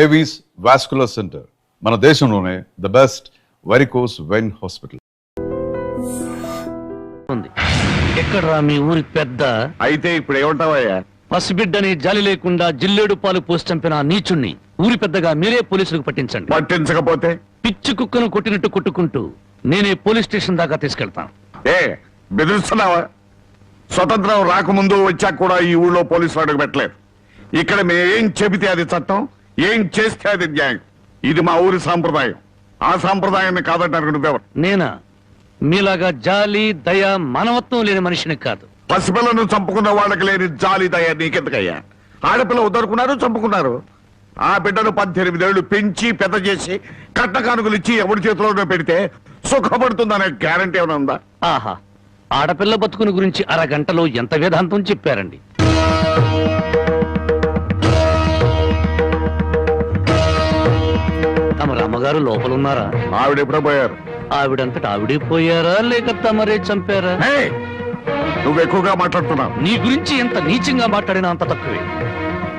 Avis vascular centre మన దేశంలోనే the best varicose vein hospital. ఎక్కడ్రా మీ ఊరి పెద్ద? అయితే ఇప్పుడు ఏమంటావయ్యా? పసిబిడ్డని జాలి లేకుండా జిల్లేడు పాలు పోసి చంపిన నీచుణ్ణి ఊరి పెద్దగా మీరే పోలీసులకు పట్టించండి. పట్టించకపోతే పిచ్చి కుక్కను కొట్టినట్టు కొట్టుకుంటూ నేనే పోలీస్ స్టేషన్ దాకా తీసుకెళ్తాను. ఏ బెదిరిస్తున్నావా? స్వతంత్రం రాకముందు వచ్చాక కూడా ఈ ఊళ్ళో పోలీసులు అడుగు పెట్టలేదు. ఇక్కడ మేమేం చెబితే అది చట్టం, ఏం చేస్తే అది న్యాయం. ఇది మా ఊరి సాంప్రదాయం. ఆ సాంప్రదాయాన్ని కాదంటారు నువ్వెవరు? నేనా? మీలాగా జాలి దయ మానవత్వం లేని మనిషిని కాదు. పసిపిల్లను చంపుకున్న వాళ్ళకి లేని జాలి దయ నీకెందుకయ్యా? ఆడపిల్ల ఉద్దరుకున్నారు, చంపుకున్నారు. ఆ బిడ్డను 18 ఏళ్లు పెంచి పెద్ద చేసి కట్న కానుకలు ఇచ్చి ఎవరి చేతిలోనే పెడితే సుఖపడుతుందనే గ్యారంటీ ఏమైనా ఉందా? ఆహా, ఆడపిల్ల బతుకుని గురించి అరగంటలో ఎంత వేదాంతం చెప్పారండి. తమ రమ్మగారు లోపలున్నారా? ఆవిడ ఎప్పుడో పోయారు. ఆవిడంతటా ఆవిడే పోయారా లేక తమరే చంపారా? నువ్వు ఎక్కువగా మాట్లాడుతున్నావు. నీ గురించి ఎంత నీచంగా మాట్లాడినా అంత తక్కువే.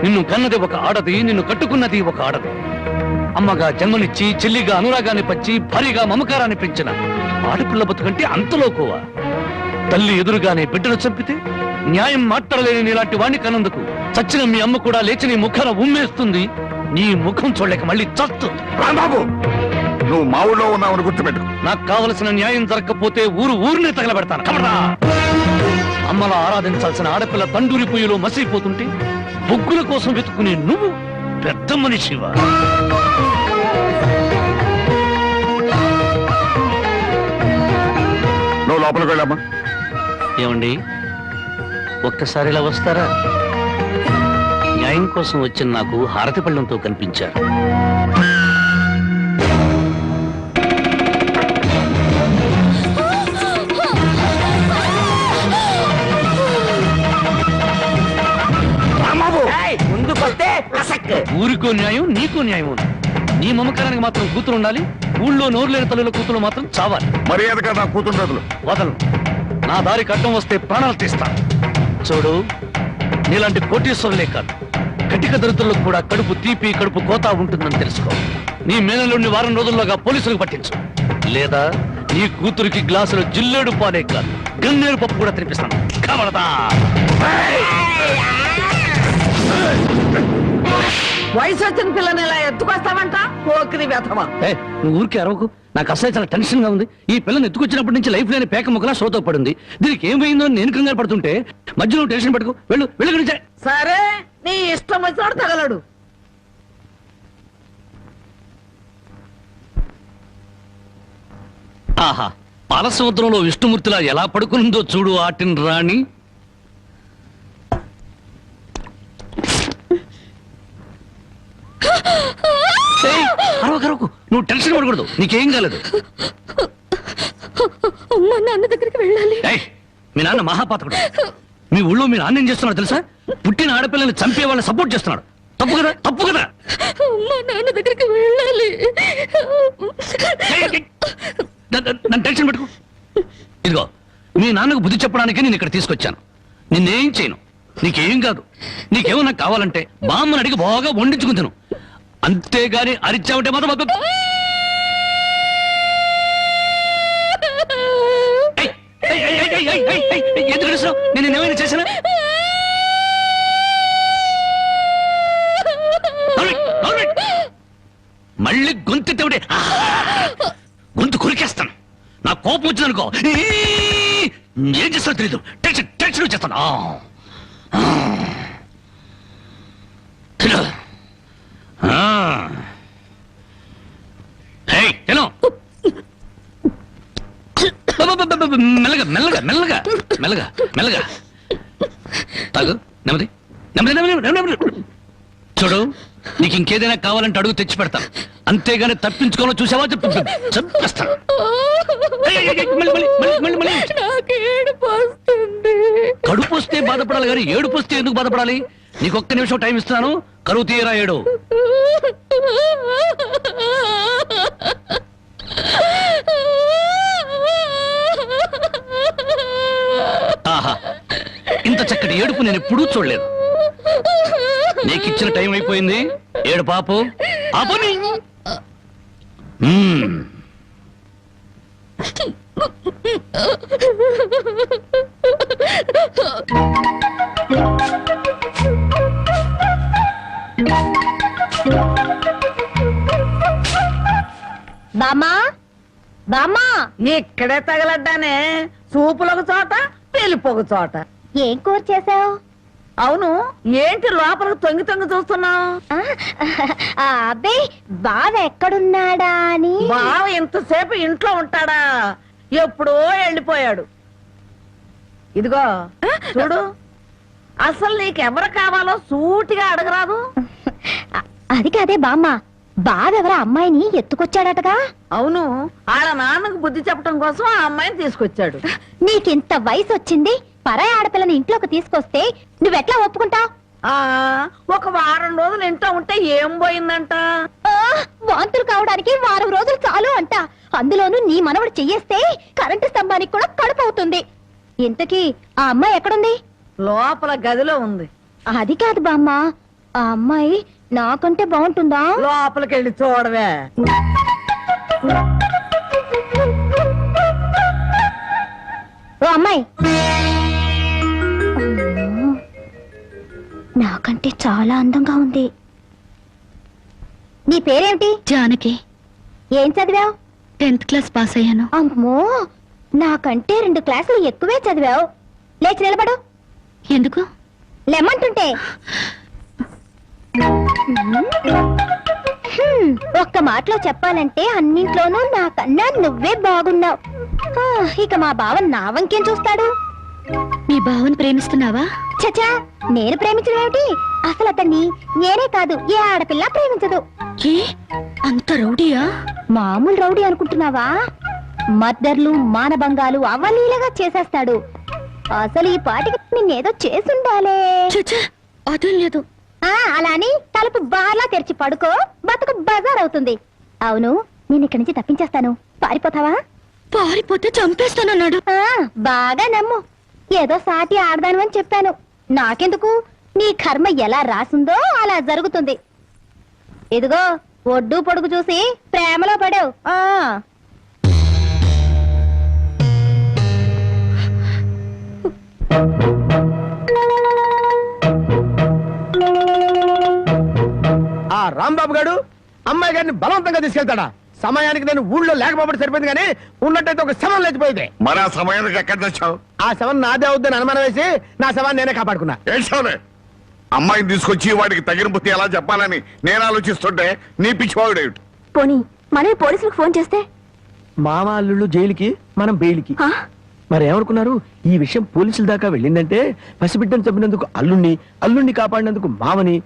నిన్ను కన్నది ఒక ఆడది, నిన్ను కట్టుకున్నది ఒక ఆడది. అమ్మగా జన్మనిచ్చి, చెల్లిగా అనురాగాన్ని పంచి, భారీగా మమకారాన్ని పెంచిన ఆడపిల్ల బతుకంటే అంతలోకోవా? తల్లి ఎదురుగానే బిడ్డను చంపితే న్యాయం మాట్లాడలేని నీలాంటి వాణ్ణి కన్నందుకు చచ్చిన మీ అమ్మ కూడా లేచి నీ ముఖాన ఉమ్మేస్తుంది. నీ ముఖం చూడలేక మళ్ళీ చస్తుంది. రాంబాబు, నువ్వు మా ఊళ్ళో ఉన్నావని గుర్తుపెట్టు. నాకు కావలసిన న్యాయం జరగకపోతే ఊరినే తగలబెడతాను. కమరా! అమ్మలా ఆరాధించాల్సిన ఆడపిల్ల తండూరి పొయ్యిలో మసిపోతుంటే బొగ్గుల కోసం వెతుకునే నువ్వు పెద్ద మనిషివా? నువ్వు లోపలికి వెళ్ళామా? ఏమండి, ఒక్కసారి ఇలా వస్తారా? న్యాయం కోసం వచ్చిన నాకు హారతి పళ్ళంతో కనిపించారు. ఊరికో న్యాయం, నీకో న్యాయం ఉంది. నీ మమకారానికి మాత్రం కూతురు ఉండాలి, ఊళ్ళో నోరు లేని తల్లుల కూతురు మాత్రం చావాలి. మర్యాదగా నా కూతురు వదలు. నా దారికి అడ్డం వస్తే ప్రాణాలు తీస్తాను. చూడు, నీలాంటి కోటీశ్వరులే కాదు, కటిక దరిద్రులకు కూడా కడుపు తీపి, కడుపు కోత ఉంటుందని తెలుసుకో. నీ మేనలుండి వారం రోజుల్లోగా పోలీసులకు పట్టించు, లేదా నీ కూతురికి గ్లాసులో జిల్లేడు పాలే కాదు, గన్నేరు పప్పు కూడా తినిపిస్తాను. కమలదా! వయసు వచ్చిన పిల్లని ఇలా ఎత్తుకొస్తావంట? పోకిరి వ్యథమా. నువ్వు ఊరికి అరవకు. నాకు అసలు చాలా టెన్షన్ గా ఉంది. ఈ పిల్లని ఎత్తుకొచ్చినప్పటి నుంచి లైఫ్ లేని పేక ముక్కలా షోతో పడింది. దీనికి ఏమైందో నేను కంగారు పడుతుంటే మధ్యలో టెన్షన్ పెట్టుకో. వెళ్ళు. సరే, నీ ఇష్టం వచ్చినాడు తగలడు. ఆహా, పాలసముద్రంలో విష్ణుమూర్తిలా ఎలా పడుకుందో చూడు ఆటిన్ రాణి. అరవకు, నువ్వు టెన్షన్ పడకూడదు. నీకేం కాలేదు. నాన్న దగ్గరికి వెళ్ళాలి. మీ నాన్న మహాపాతకుడు. మీ ఊళ్ళో మీ నాన్న ఏం చేస్తున్నాడు తెలుసా? పుట్టిన ఆడపిల్లని చంపే వాళ్ళని సపోర్ట్ చేస్తున్నాడు. తప్పు కదా? నాన్న దగ్గరికి వెళ్ళాలి. నన్ను టెన్షన్ పెట్టుకో. ఇదిగో, మీ నాన్నకు బుద్ధి చెప్పడానికి నేను ఇక్కడ తీసుకొచ్చాను. నిన్నేం చేయను. నీకేం కాదు. నీకేమన్నా కావాలంటే బామ్మని అడిగి బాగా వండించుకుని తిను. అంతేగాని అరిచావుంటే మాత్రం ఎందుకు అరుస్తున్నావు? నేను ఏమైనా చేశానా? మళ్ళీ గొంతెత్తే గొంతు కొరికేస్తాను. నా కోపం వచ్చిందనుకో ఏం చేస్తానో తెలీదు. టెన్షన్ వచ్చేస్తాను. మెల్లగా తాగు. నెమ్మది. చూడు, నీకు ఇంకేదైనా కావాలంటే అడుగు తెచ్చి పెడతాను. అంతేగాని తప్పించుకోవాలో చూసావా చంపేస్తాను. కడుపు వస్తే బాధపడాలి కానీ ఏడుపు వస్తే ఎందుకు బాధపడాలి? నీకు ఒక్క నిమిషం టైం ఇస్తున్నాను. కరువు తీయరా ఏడు. ఆహా, ఇంత చక్కటి ఏడుపు నేను ఎప్పుడూ చూడలేదు. నీకిచ్చిన టైం అయిపోయింది. ఏడు పాపు ఆపుని. బామ్మా బామ్మా, ఇక్కడే తగలడ్డానే, సూపులొక చోట పెళ్లిపోక చోట. ఏం కూర చేసావు? అవును, ఏంటి లోపలికి తొంగి తొంగి చూస్తున్నావు? అబ్బే, బావ ఎక్కడున్నాడా అని. బావ ఇంతసేపు ఇంట్లో ఉంటాడా? ఎప్పుడో వెళ్ళిపోయాడు. ఇదిగో చూడు, అసలు నీకెవరు కావాలో సూటిగా అడగరాదు. అది కాదే బామ్మ, బావెవరో అమ్మాయిని ఎత్తుకొచ్చాడటగా. అవును, వాళ్ళ నాన్నకు బుద్ధి చెప్పడం కోసం ఆ అమ్మాయిని తీసుకొచ్చాడు. నీకింత వయసు వచ్చింది, పరాయి ఆడపిల్లని ఇంట్లోకి తీసుకొస్తే నువ్వెట్లా ఒప్పుకుంటావు? ఒక వారం రోజులు ఇంట్లో ఉంటే ఏం పోయిందంట? వాంతులు కావడానికి వారం రోజులు చాలు అంట. అందులోనూ నీ మనవడు చెయ్యేస్తే కరెంటు స్తంభానికి కూడా కడుపు అవుతుంది. ఇంతకీ ఆ అమ్మాయి ఎక్కడుంది? లోపల గదిలో ఉంది. అది కాదు బామ్మ, ఆ అమ్మాయి నాకంటే బాగుంటుందా? లోపలికి వెళ్ళి చూడవే. ఓ అమ్మాయి, నాకంటే చాలా అందంగా ఉంది. నీ పేరేమిటి? జానకి. ఏం చదివావు? 10th క్లాస్ పాస్ అయ్యాను. అమ్మో, నాకంటే 2 క్లాసులు ఎక్కువే చదివావు. లేచి నిలబడు. ఎందుకు? లెమ్మంటుంటే. ఒక్క మాటలో చెప్పాలంటే అన్నింట్లోనూ నాకన్నా నువ్వే బాగున్నావు. ఇక మా బావ నా వంకేం చూస్తాడు? మీ బావని ప్రేమిస్తున్నావా? చచా, నేను ప్రేమించడం ఏమిటి? అసలు అతన్ని నేనే కాదు, ఏ ఆడపిల్ల ప్రేమించదు. ఏ అంత రౌడీయా? మామూలు రౌడీ అనుకుంటున్నావా? మర్డర్లు, మానభంగాలు అవలీలగా చేసేస్తాడు. అసలు ఈ పాటికి నిన్నేదో చేసుండాలే. చచ్చా, అదేం లేదు. అలా అని తలుపు బార్లా తెరిచి పడుకో, బతుకు బజార్ అవుతుంది. అవును, నేను ఇక్కడి నుంచి తప్పించేస్తాను, పారిపోతావా? పారిపోతే చంపేస్తానన్నాడు. బాగా నమ్ము, ఏదో సాటి ఆడదాను అని చెప్పాను. నాకెందుకు, నీ కర్మ ఎలా రాసుందో అలా జరుగుతుంది. ఇదిగో, ఒడ్డు పొడుగు చూసి ప్రేమలో పడావు. ఆ రాంబాబు గారు అమ్మాయి గారిని బలవంతంగా తీసుకెళ్తాడా? సమయానికి నేను ఊళ్ళో లేకపోవడం సరిపోయింది, కానీ ఉన్నట్టయితే ఒక శవం లేచిపోయింది. మరి ఆ సమయానికి ఎక్కడ తెచ్చావు? ఆ శవం నాదే అవుద్దని అనుమానం వేసి నా శవాన్ని నేనే కాపాడుకున్నా. ఏడ్చావులే. అమ్మాయిని తీసుకొచ్చి వాడికి తగిన బుద్ధి ఎలా చెప్పాలని నేను ఆలోచిస్తుంటే నీ పిచ్చివాడేమిటి? పోనీ మనమే పోలీసులకు ఫోన్ చేస్తే? మామ అల్లుళ్ళు జైలుకి, మనం బెయిల్కి. మరి ఏమనుకున్నారు? ఈ విషయం పోలీసుల దాకా వెళ్ళిందంటే పసిబిడ్డను చంపినందుకు అల్లుణ్ణి, అల్లుణ్ణి కాపాడినందుకు మామని,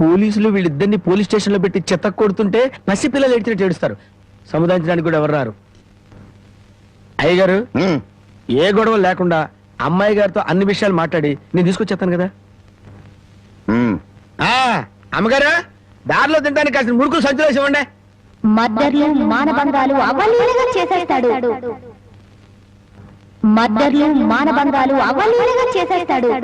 పోలీసులు వీళ్ళిద్దరిని పోలీస్ స్టేషన్ లో పెట్టి చెత్త కొడుతుంటే పసిపిల్లలు ఏడ్చినట్టు ఏడుస్తారు. సముదాయించడానికి కూడా ఎవరు రారు. అయ్యగారు, ఏ గొడవ లేకుండా అమ్మాయి గారితో అన్ని విషయాలు మాట్లాడి నేను తీసుకొచ్చేస్తాను కదా. అమ్మగారు, దారిలో తింటానికి కాసిన మురుకులు సంచులు వేసి ఇవ్వండి. మర్డర్లు, మానభంగాలు అవలీలగా చేసేస్తాడు. మర్డర్లు, మానభంగాలు అవలీలగా చేసేస్తాడు.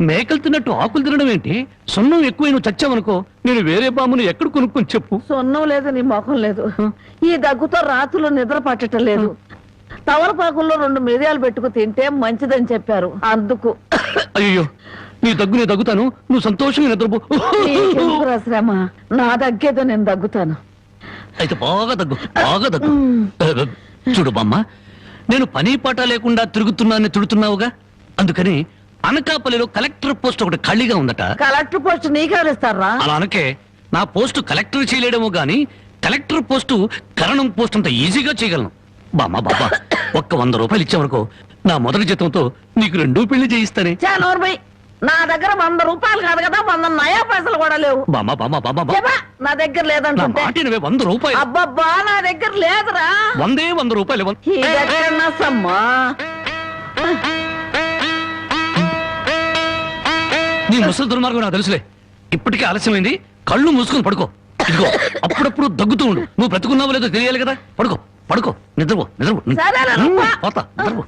మేకలు తిన్నట్టు ఆకులు తినడం ఏంటి? సొన్నం ఎక్కువ నువ్వు చచ్చావనుకో, నేను వేరే బామును ఎక్కడ కొనుక్కొని చెప్పు. సొన్నం లేదు, నీ ముఖం లేదు. ఈ దగ్గుతో రాత్రులు నిద్ర పట్టడం లేదు. తవలపాకుల్లో 2 మిరియాలు పెట్టుకు తింటే మంచిదని చెప్పారు, అందుకు. అయ్యో, నీ దగ్గు నేను దగ్గుతాను, నువ్వు సంతోషంగా నిద్రపో. నీకెందుకురా శ్రమ? నా దగ్గేదో నేను దగ్గుతాను. అయితే బాగా దగ్గు, బాగా దగ్గు. చూడు బామ్మ, నేను పని పాట లేకుండా తిరుగుతున్నానని తిడుతున్నావుగా, అందుకని అనకాపల్లిలో కలెక్టర్ పోస్ట్ ఒకటి ఖాళీగా ఉందట. కలెక్టర్ పోస్ట్ నీకెవరు ఇస్తారా? అలా అనకే, నా పోస్టు కలెక్టర్ చేయలేడేమో గాని కలెక్టర్ పోస్టు కరణం పోస్ట్ అంత ఈజీగా చేయగలను. బామ్మా బాబా, ఒక్క 100 రూపాయలు ఇచ్చేవరకు నా మొదటి జీతంతో నీకు 2 పెళ్లి చేయిస్తానే. చానోర్బై, నా దగ్గర 100 రూపాయలు కాదు కదా, 100 నయా పైసలు కూడా లేవు. బామ్మా బామ్మా బామ్మా చెప్పా, నా దగ్గర నా లేదంటుంటే. మాట వినవే, 100 రూపాయలు. అబ్బబ్బా, నా దగ్గర లేదురా. 100 రూపాయలు. ఇదెక్కడన్నసమ్మా? నీ ముసలి దుర్మార్గం నాకు తెలుసులే. ఇప్పటికే ఆలస్యమైంది, కళ్ళు మూసుకొని పడుకో. ఇదిగో అప్పుడప్పుడు దగ్గుతూ ఉండు. నువ్వు బ్రతుకున్నావో లేదో తెలియాలి కదా. పడుకో పడుకో, నిద్రపో నిద్రపో. సరేలే, రమ్మా. పోతా, నిద్రపో.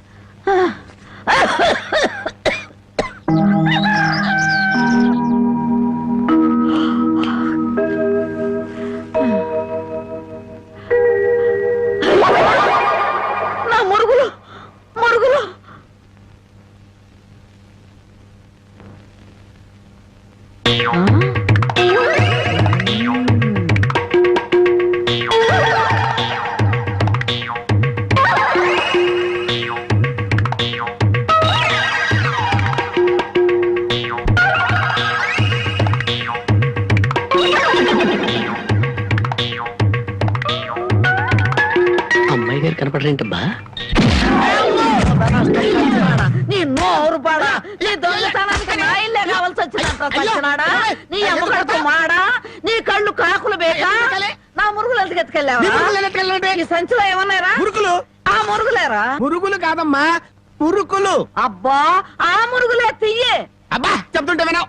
నా మురుగులు మురుగులు. అమ్మాయి గారు కనపడరేంటబ్బా? నీ నోరు పాడా, నీ దొంగతనానికి నా ఇల్లే కావాల్సి వచ్చినంత సచ్చినాడా? నీ అమ్మగడుపు మాడా, నీ కళ్ళు కాకులు బేకా, నా మురుగులు ఎందుకు ఎత్తుకెళ్ళావా? ఈ సంచిలో ఏమన్నారా? మురుకులు ఆ మురుగులేరా? మురుగులు కాదమ్మా, మురుకులు. అబ్బా, ఆ మురుగులే తియ్యే. అబ్బా చెప్తుంటే వినవు.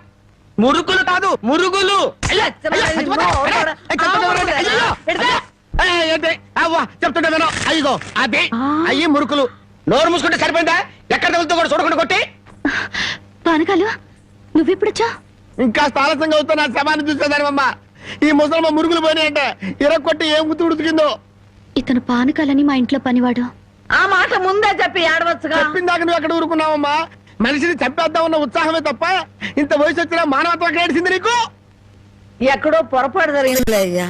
మురుకులు కాదు, మురుగులు. చెప్తుంటే వినవు. అయ్యో అదే అయ్యి మురుకులు. నోరు మూసుకుంటే సరిపోయిందా? ఎక్కడ తగులుతూ కూడా చూడకుండా కొట్టి. పానకాలు నువ్వెప్పుడొచ్చా? ఇంకా ఆలస్యంగా అవుతా నా శవాన్ని చూసేదానివమ్మా. ఈ ముసలమ్మ మురుగులు పోయినాయంటే ఇరక్కొట్టి ఏం గుర్తు ఉడుతుందో. ఇతను పానకాలని మా ఇంట్లో పనివాడు. ఆ మాట ముందే చెప్పి ఆడవచ్చుగా. చెప్పిందాక నువ్వు ఎక్కడ ఊరుకున్నావమ్మా? మనిషిని చంపేద్దామన్న ఉత్సాహమే తప్ప ఇంత వయసు వచ్చినా మానవత్వం ఏడిసింది నీకు? ఎక్కడో పొరపాటు జరిగిందిలే అయ్యా.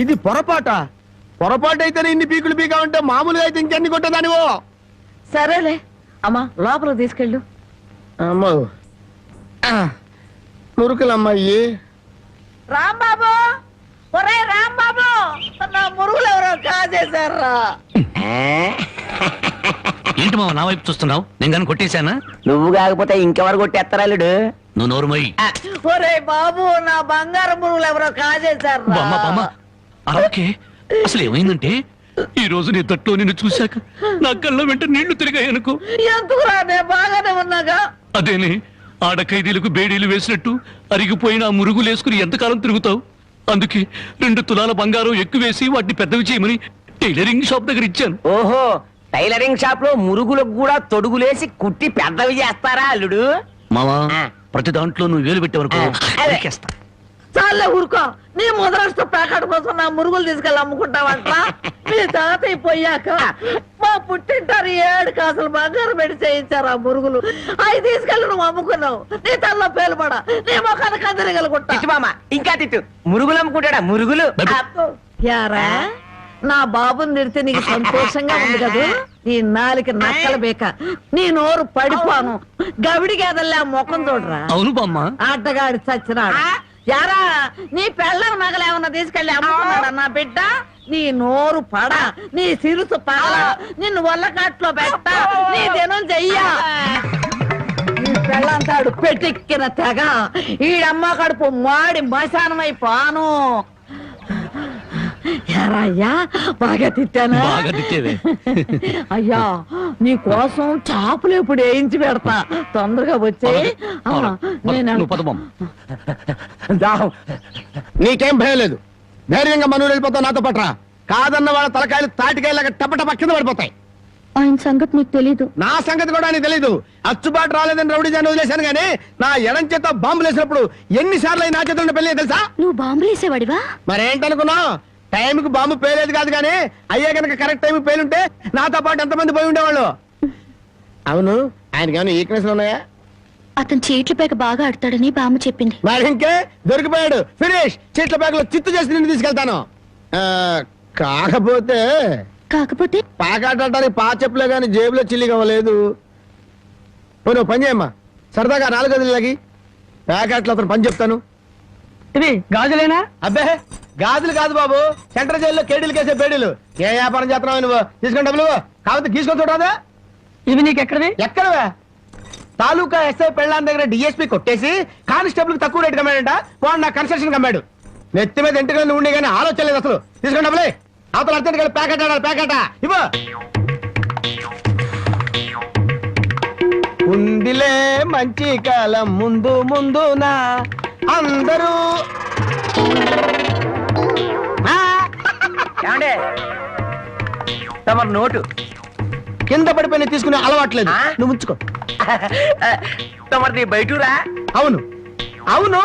ఇది పొరపాటు అయితేనే ఇన్ని పీకులు పీకా ఉంటే మామూలుగా అయితే ఇంకెన్ని కొట్టేదానివో. సరేలే అమ్మా, లోపల తీసుకెళ్ళు. అమ్మో మురుకులమ్మాయి. రాంబాబు, ఒరే రాంబాబు, నా మురుగులు ఎవరో కాజేశారా? ఏంటి మావ నా వైపు చూస్తున్నావు? నేను కానీ కొట్టేశానా? నువ్వు కాకపోతే ఇంకెవరు కొట్టేస్తారాలుడు? నువ్వు నోరు మొయ్యి. ఒరే బాబు, నా బంగారు మురుగులు ఎవరో కాజేశారా? బామ్మ బామ్మ అలాగే. అసలు ఏమైందంటే ఈ రోజు నీ తట్లో నిన్ను చూశాక నా కళ్ళ వెంట నీళ్లు తిరిగాయనుకో. ఎందుకురా, నేను బాగానే ఉన్నాగా. అదేనే, ఆడ ఖైదీలకు బేడీలు వేసినట్టు అరిగిపోయిన ఆ మురుగులు వేసుకుని ఎంతకాలం తిరుగుతావు? అందుకే 2 తులాల బంగారం ఎక్కువేసి వాటిని పెద్దవి చేయమని టైలరింగ్ షాప్ దగ్గర ఇచ్చాను. ఓహో, టైలరింగ్ షాప్ లో మురుగులకు కూడా తొడుగులేసి కుట్టి పెద్దవి చేస్తారా అల్లుడు? మావా, ప్రతి దాంట్లో నువ్వు వేలు పెట్టేవరకు నరికేస్తా. చాలే ఊరుకో. నీ ముద్రాష్ట్ర ప్యాకెట్ కోసం నా మురుగులు తీసుకెళ్ళి అమ్ముకుంటావంట. మీ తాతయ్య పోయాక మా పుట్టింటారు 7 కాసులు బంగారం పెట్టి చేయించారు ఆ మురుగులు. అవి తీసుకెళ్ళి నువ్వు అమ్ముకున్నావు. నీ తల్లో పేలుపడా, నీ మొఖానికి అందరిగలుగుంటా. తిట్టు మామ, ఇంకా తిట్టు. మురుగులు అమ్ముకుంటాడా? మురుగులు. యారా, నా బాబుని తిడితే నీకు సంతోషంగా ఉంది కదా? నీ నాలికి నక్కల బేక, నీ నోరు పడిపోను. గవిడి గేదల్లా ముఖం చూడరా. అవును బామ్మ. ఆటగాడి చచ్చినాడు. యారా, నీ పెళ్ళం నగలు ఏమన్నా తీసుకెళ్ళి అమ్ముకున్నాడా నా బిడ్డ? నీ నోరు పడ, నీ సిరుసు పగల, నిన్ను వల్లకాట్లో పెట్ట, నీ దినం చెయ్యా. నీ పెళ్ళంతాడు పెట్టెక్కిన తెగ, ఈడమ్మ కడుపు మాడి మశానమైపోను. యారా అయ్యా, బాగా తిట్టానా? బాగా తిట్టేవే. అయ్యా, నీ కోసం చాపులు ఇప్పుడు వేయించి పెడతా, తొందరగా వచ్చే. నువ్వు పద బామ్మ. దాహం. నీకేం భయం లేదు, ధైర్యంగా మనూరు వెళ్ళిపోతావు నాతో పట్రా. కాదన్న వాళ్ళ తలకాయలు తాటికాయలాగా టపటప కింద పడిపోతాయి. ఆయన సంగతి నీకు తెలీదు. నా సంగతి కూడా నీకు తెలీదు. అచ్చుబాటు రాలేదని రౌడీ జాన్ని వదిలేశాను గానీ నా ఎడం చేత బాంబులు వేసినప్పుడు ఎన్నిసార్లు నా చేతుల్లో పెళ్ళి తెలుసా? నువ్వు బాంబులు వేసేవాడివా? మరేంటనుకున్నావు? టైంకి బాంబు పేలేదు కాదు కానీ అయ్యే కనుక కరెక్ట్ టైం పేలుంటే నాతో పాటు ఎంతమంది పోయి ఉండేవాళ్ళు. అవును, ఆయనకి ఏమైనా ఈక్నెస్ ఉన్నాయా? అతను చీట్ల పేక బాగా ఆడతాడని బామ్మ చెప్పింది. మరి ఇంకే దొరికిపోయాడు. ఫినిష్. చీట్ల బ్యాగ్ లో చిత్తు చేసి నిన్ను తీసుకెళ్తాను. కాకపోతే కాకపోతే పాకాటానికి పా చెప్పులే గాని జేబులో చిల్లి కావలేదు. నువ్వు పని చేయమ్మా, సరదాగా 4 గదులకి ప్యాకెట్లు అతను పని చెప్తాను. ఇది గాజులేనా? అబ్బే గాజులు కాదు బాబు, సెంట్రల్ జైల్లో కేడీలు కేసే బేడీలు. ఏ వ్యాపారం చేస్తున్నావు నువ్వు? తీసుకుని డబ్బులు కాబట్టి తీసుకొని చూడరాదా? ఇవి నీకు ఎక్కడవి? ఎక్కడవే? తాలూకా ఎస్ఐ పెళ్ళాన్ దగ్గర డిఎస్పీ కొట్టేసి కానిస్టేబుల్ తక్కువ రేటు కమ్మాడంట. వాడు నా కన్స్ట్రక్షన్ కమ్మాడు. నెత్తి మీద ఇంటికి ఉండి కానీ ఆలోచన లేదు అసలు. తీసుకుని డబ్బులే. అవతల అర్జెంట్ గా ప్యాకెట్ ఆడాలి. ప్యాకెట్ ఇవ్వ. ఉందిలే మంచి కాలం ముందు ముందునా అందరూ. ఏమండి తమరు నోటు కింద పడిపోయిన తీసుకునే అలవాట్లేదు. నువ్వు ఉంచుకో. తమరిది బయటూరా? అవును అవును,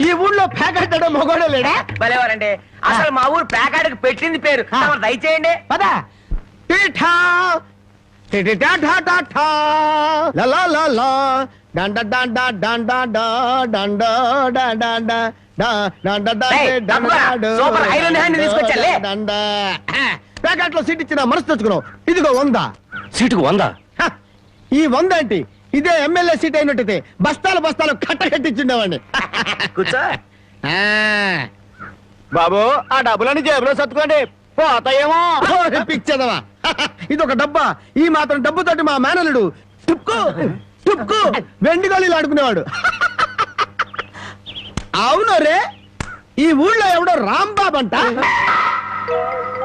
ఈ ఊళ్ళో ప్యాకెట్ మొగోడే లేడా? భలేవారండి. అసలు మా ఊరు ప్యాకాడికి పెట్టింది పేరు. తమరు దయచేయండి. పదా టీఠా టిటిటా ఠా ఠా ఠా లా లా లా లా డండ డండ డండ డా డండ డండ డా డా డండ ఏయ్, తప్పుగా. సూపర్ ఐరన్ హ్యాండ్ తీసుకొచ్చాలే. డండ. ప్యాకెట్ లో సీట్ ఇచ్చిన మనసు తెచ్చుకున్నావు. ఇదిగో 100. సీటుకు 100. హ, ఈ 100 ఏంటి? ఇదే ఎమ్మెల్యే సీట్ అయినట్టయితే బస్తాలు బస్తాలు కట్టగట్టించుండేవాడిని. కూర్చో. బాబు ఆ డబ్బులని జేబులో సర్దుకోండి, పోతాయేమో. పిచ్చదవా, ఇదొక డబ్బా. ఈ మాత్రం డబ్బుతోటి మా మేనలుడు టుక్కు టుక్కు వెండి గోళీలు ఆడుకునేవాడు. అవును రే, ఈ ఊళ్ళో ఎవడో రాంబాబు అంట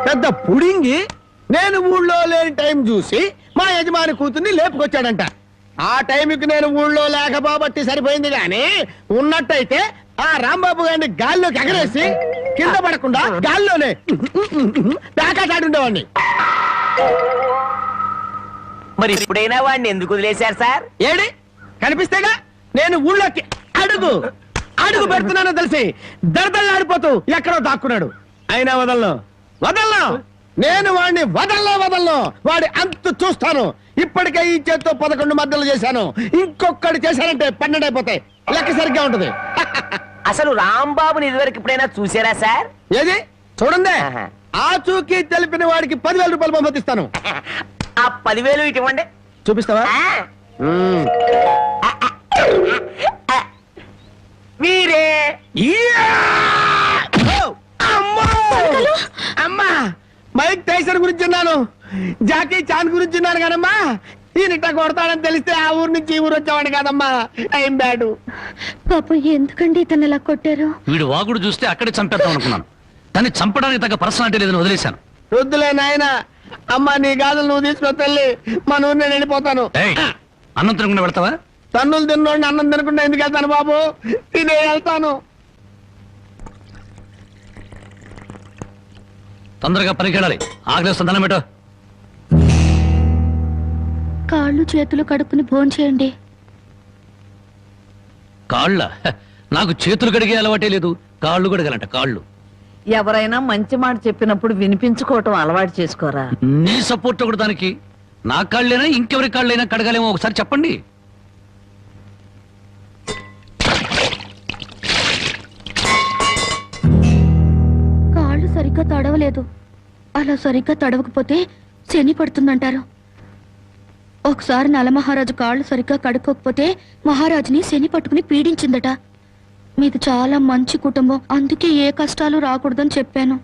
పెద్ద పుడింగి. నేను ఊళ్ళో లేని టైం చూసి మా యజమాని కూతుర్ని లేపుకొచ్చాడంట. ఆ టైంకి నేను ఊళ్ళో లేకపోబట్టి సరిపోయింది గాని, ఉన్నట్టయితే ఆ రాంబాబు గారిని గాల్లోకి ఎగరేసి కింద పడకుండా గాల్లోనే ప్యాకెట్ ఆడుండేవాడిని. మరి ఇప్పుడైనా వాడిని ఎందుకు వదిలేశారు సార్? ఏడి కనిపిస్తేగా నేను ఊళ్ళోకి అడుగు అడుగు పెడుతున్నానో తెలిసి దడదల్లాడిపోతూ ఎక్కడో దాక్కున్నాడు. అయినా వదలను. నేను వాడిని వదలను. వాడి అంతు చూస్తాను. ఇప్పటికే ఈ చేత్తో 11 మద్దలు చేశాను. ఇంకొకటి చేశానంటే 12 అయిపోతాయి. లెక్క సరిగ్గా ఉంటది. అసలు రాంబాబుని ఇదివరకు ఎప్పుడైనా చూసారా సార్? ఏది చూడండి. ఆహా. ఆ చూకి తెలిపిన వాడికి 10,000 రూపాయలు పంపిస్తాను. ఆ 10,000 ఇటు ఇవ్వండి. చూపిస్తావా? మీరే అమ్మా, మైక్ టైసన్ గురించి విన్నాను, జాకీ చాన్ గురించి విన్నాను కానమ్మా, ఈయనట కొడతాడని తెలిస్తే ఆ ఊరు నుంచి ఈ ఊరు వచ్చేవాడు కాదమ్మా. Time bad. పాపం ఎందుకండి ఇతను ఇలా కొట్టారు? వీడు వాగుడు చూస్తే అక్కడే చంపేద్దాం అనుకున్నాను. దాన్ని చంపడానికి తగ్గ పర్సనాలిటీ లేదని వదిలేశాను. వద్దులే నాయన. అమ్మా నీ గాజులు నువ్వు తీసుకో తల్లి. మన ఊరు నేను వెళ్ళిపోతాను. ఏయ్, అన్నం తినకుండా వెళ్తావా? తన్నులు తిన్నోడిని అన్నం తినకుండా ఎందుకు వెళ్తాను బాబు? తినే వెళ్తాను. తొందరగా పనికి వెళ్ళాలి. ఆకలిస్తుంది, దండం పెట్టు. కాళ్ళు చేతులు కడుక్కుని భోంచేయండి. కాళ్ళ? నాకు చేతులు కడిగే అలవాటే లేదు. కాళ్ళు కడగాలంట. కాళ్ళు. ఎవరైనా మంచి మాట చెప్పినప్పుడు వినిపించుకోవటం అలవాటు చేసుకోరా. నీ సపోర్ట్ ఒకటి దానికి. నా కాళ్ళైనా ఇంకెవరి కాళ్ళైనా కడగాలేమో ఒకసారి చెప్పండి. కాళ్ళు సరిగ్గా తడవలేదు. అలా సరిగ్గా తడవకపోతే శని పడుతుందంటారు. ఒకసారి నలమహారాజు కాళ్ళు సరిగ్గా కడుక్కోకపోతే మహారాజుని శని పట్టుకుని పీడించిందట. మీది చాలా మంచి కుటుంబం, అందుకే ఏ కష్టాలు రాకూడదని చెప్పాను.